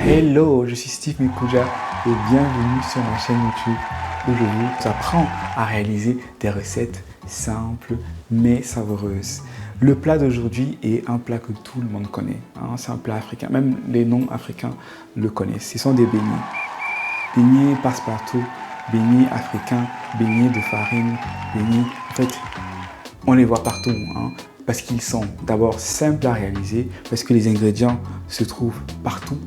Hello, je suis Steve Mikuja et bienvenue sur ma chaîne YouTube où je vous apprends à réaliser des recettes simples mais savoureuses. Le plat d'aujourd'hui est un plat que tout le monde connaît. C'est un plat africain, même les non-africains le connaissent. Ce sont des beignets. Beignets passe-partout, beignets africains, beignets de farine, beignets... En fait, on les voit partout. Parce qu'ils sont d'abord simples à réaliser, parce que les ingrédients se trouvent partout.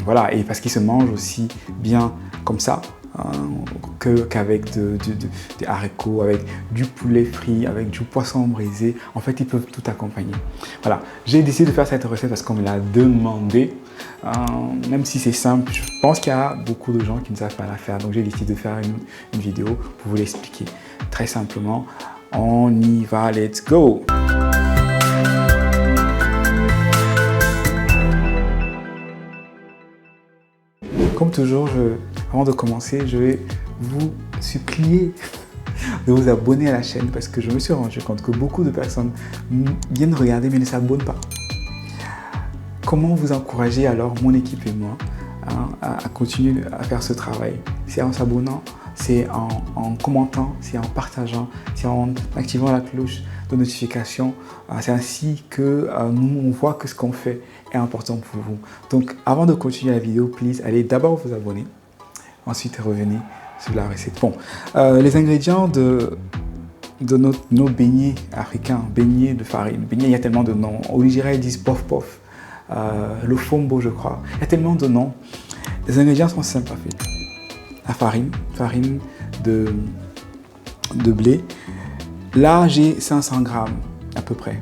Voilà, et parce qu'ils se mangent aussi bien comme ça qu'avec des haricots, avec du poulet frit, avec du poisson braisé. En fait, ils peuvent tout accompagner. Voilà, j'ai décidé de faire cette recette parce qu'on me l'a demandé. Même si c'est simple, je pense qu'il y a beaucoup de gens qui ne savent pas la faire. Donc j'ai décidé de faire une vidéo pour vous l'expliquer. Très simplement, on y va, let's go! Comme toujours, avant de commencer, je vais vous supplier de vous abonner à la chaîne parce que je me suis rendu compte que beaucoup de personnes viennent regarder mais ne s'abonnent pas. Comment vous encourager alors, mon équipe et moi, à continuer à faire ce travail? C'est en s'abonnant, c'est en commentant, c'est en partageant, c'est en activant la cloche de notification. C'est ainsi que nous, on voit que ce qu'on fait est important pour vous. Donc, avant de continuer la vidéo, please, allez d'abord vous abonner. Ensuite, revenez sur la recette. Bon, les ingrédients de nos beignets africains, beignets de farine. Beignets, il y a tellement de noms. Au Nigeria, ils disent pof pof. Le fombo, je crois. Il y a tellement de noms. Les ingrédients sont simples à faire. La farine de blé. Là, j'ai 500 grammes à peu près.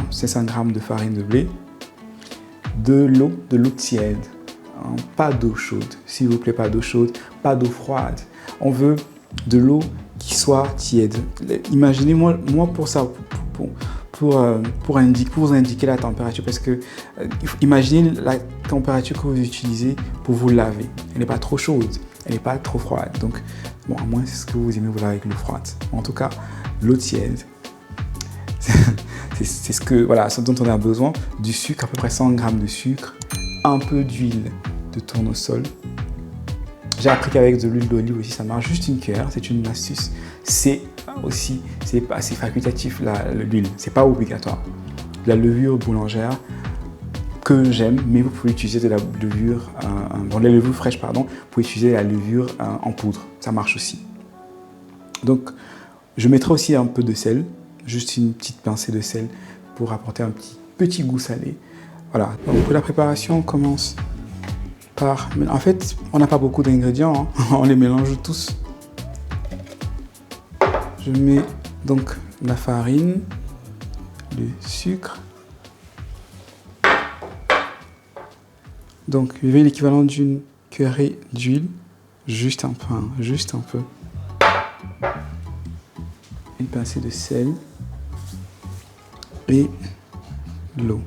500 grammes de farine de blé. De l'eau tiède. Pas d'eau chaude, s'il vous plaît, pas d'eau chaude, pas d'eau froide. On veut de l'eau qui soit tiède. Imaginez, moi pour ça, pour vous indiquer la température, parce que imaginez la température que vous utilisez pour vous laver. Elle n'est pas trop chaude, elle n'est pas trop froide. Donc, bon, à moins c'est ce que vous aimez vous laver avec l'eau froide. En tout cas, l'eau tiède. C'est ce dont on a besoin. Du sucre, à peu près 100 grammes de sucre, un peu d'huile de tournesol. J'ai appris qu'avec de l'huile d'olive aussi ça marche, juste une cuillère, c'est une astuce. C'est facultatif l'huile, c'est pas obligatoire. De la levure boulangère que j'aime, mais vous pouvez utiliser de la levure, les levures fraîches pardon, vous pouvez utiliser la levure en poudre, ça marche aussi. Donc je mettrai aussi un peu de sel, juste une petite pincée de sel pour apporter un petit goût salé. Voilà, donc pour la préparation, on commence par... En fait, on n'a pas beaucoup d'ingrédients, on les mélange tous. Je mets donc la farine, le sucre. Donc, je vais l'équivalent d'une cuillerée d'huile, juste un peu. Une pincée de sel et l'eau.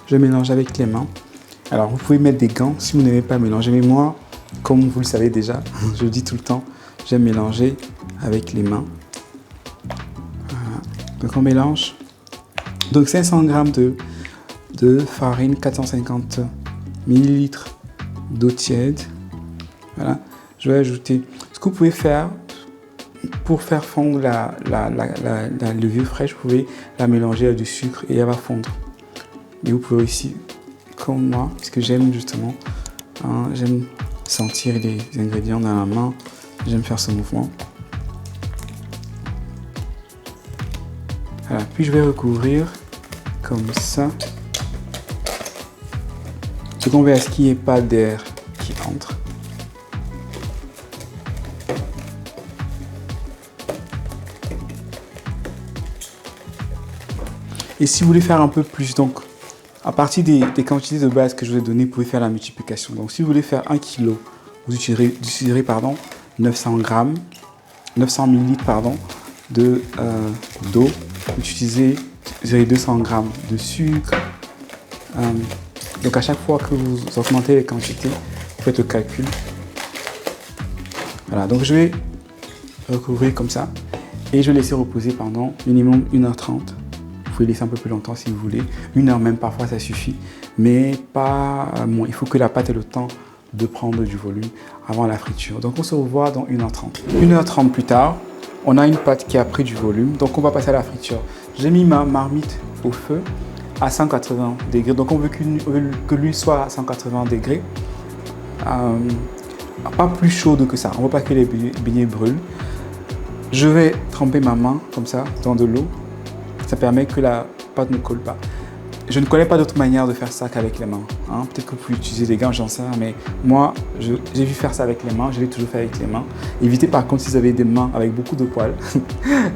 Je mélange avec les mains. Alors, vous pouvez mettre des gants si vous n'aimez pas mélanger. Mais moi, comme vous le savez déjà, je le dis tout le temps, j'aime mélanger avec les mains. Voilà. Donc, on mélange. Donc, 500 grammes de farine, 450 ml d'eau tiède. Voilà. Je vais ajouter ce que vous pouvez faire pour faire fondre la levure fraîche. Vous pouvez la mélanger avec du sucre et elle va fondre. Et vous pouvez aussi, comme moi, puisque j'aime justement, j'aime sentir les ingrédients dans la main, j'aime faire ce mouvement. Voilà, puis je vais recouvrir comme ça. Ce qu'on veut est ce qu'il n'y ait pas d'air qui entre. Et si vous voulez faire un peu plus, donc, à partir des quantités de base que je vous ai données, vous pouvez faire la multiplication. Donc, si vous voulez faire 1 kg, vous utiliserez 900 grammes, 900 ml d'eau. Vous utilisez 200 grammes de sucre. Donc, à chaque fois que vous augmentez les quantités, faites le calcul. Voilà, donc je vais recouvrir comme ça et je vais laisser reposer pendant minimum 1h30. Vous pouvez laisser un peu plus longtemps si vous voulez. 1h même, parfois ça suffit, mais pas moins. Il faut que la pâte ait le temps de prendre du volume avant la friture. Donc on se revoit dans 1h30. 1h30 plus tard, on a une pâte qui a pris du volume, donc on va passer à la friture. J'ai mis ma marmite au feu à 180 degrés, donc on veut que l'huile soit à 180 degrés. Pas plus chaude que ça, on ne veut pas que les beignets brûlent. Je vais tremper ma main comme ça dans de l'eau, ça permet que la pâte ne colle pas. Je ne connais pas d'autre manière de faire ça qu'avec les mains. Hein. Peut-être que vous pouvez utiliser des gants, j'en sais rien, mais moi, j'ai vu faire ça avec les mains, je l'ai toujours fait avec les mains. Évitez par contre, si vous avez des mains avec beaucoup de poils,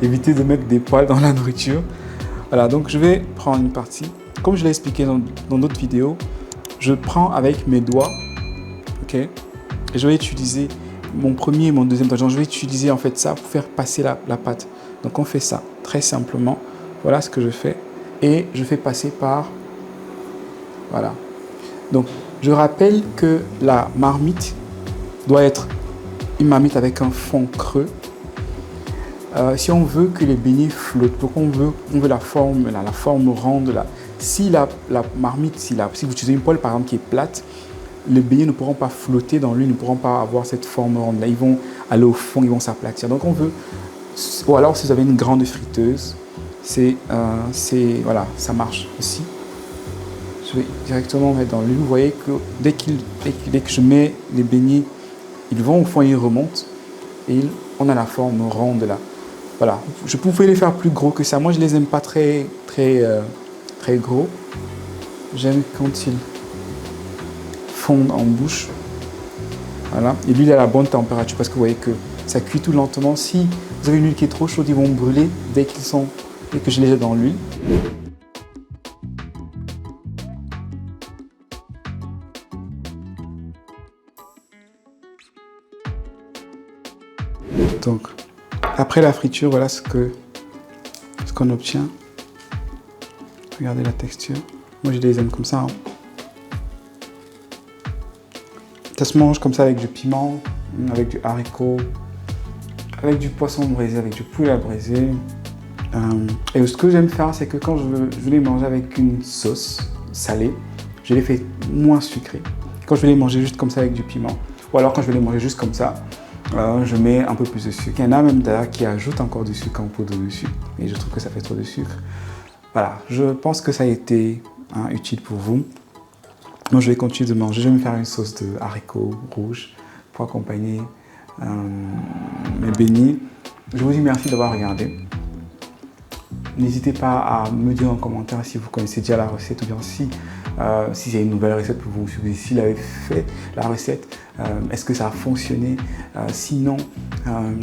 évitez de mettre des poils dans la nourriture. Voilà, donc je vais prendre une partie. Comme je l'ai expliqué dans d'autres vidéos, je prends avec mes doigts, ok? Et je vais utiliser mon premier et mon deuxième doigt. Je vais utiliser en fait ça pour faire passer la pâte. Donc on fait ça très simplement. Voilà ce que je fais. Et je fais passer par... Voilà. Donc, je rappelle que la marmite doit être une marmite avec un fond creux. Si on veut que les beignets flottent, donc on veut la forme ronde. Là. Si la marmite, si vous utilisez une poêle par exemple qui est plate, les beignets ne pourront pas flotter dans l'huile, ne pourront pas avoir cette forme ronde. Là, ils vont aller au fond, ils vont s'aplatir. Donc on veut... Ou alors si vous avez une grande friteuse, voilà, ça marche aussi. Je vais directement mettre dans l'huile. Vous voyez que dès que je mets les beignets, ils vont au fond et ils remontent. Et on a la forme ronde là. Voilà. Je pouvais les faire plus gros que ça. Moi, je les aime pas très gros. J'aime quand ils fondent en bouche. Voilà. Et l'huile est à la bonne température parce que vous voyez que ça cuit tout lentement. Si vous avez une huile qui est trop chaude, ils vont brûler dès que je les jette dans l'huile. Donc, après la friture, voilà ce qu'on obtient. Regardez la texture. Moi, je les aime comme ça. Hein. Ça se mange comme ça avec du piment, avec du haricot, avec du poisson braisé, avec du poulet à braiser. Et ce que j'aime faire, c'est que quand je veux les manger avec une sauce salée, je les fais moins sucrés. Quand je vais les manger juste comme ça avec du piment, ou alors quand je vais les manger juste comme ça, je mets un peu plus de sucre. Il y en a même d'ailleurs qui ajoutent encore du sucre en poudre dessus, et je trouve que ça fait trop de sucre. Voilà, je pense que ça a été utile pour vous. Donc je vais continuer de manger. Je vais me faire une sauce de haricots rouges pour accompagner mes beignets. Je vous dis merci d'avoir regardé. N'hésitez pas à me dire en commentaire si vous connaissez déjà la recette ou bien si il y a une nouvelle recette pour vous suivre. S'il avait fait la recette, est-ce que ça a fonctionné? Sinon,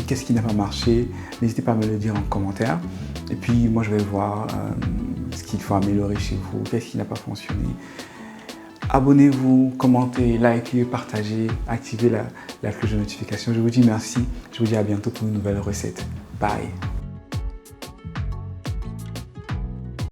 qu'est-ce qui n'a pas marché? N'hésitez pas à me le dire en commentaire. Et puis moi je vais voir ce qu'il faut améliorer chez vous, qu'est-ce qui n'a pas fonctionné. Abonnez-vous, commentez, likez, partagez, activez la cloche de notification. Je vous dis merci, je vous dis à bientôt pour une nouvelle recette. Bye!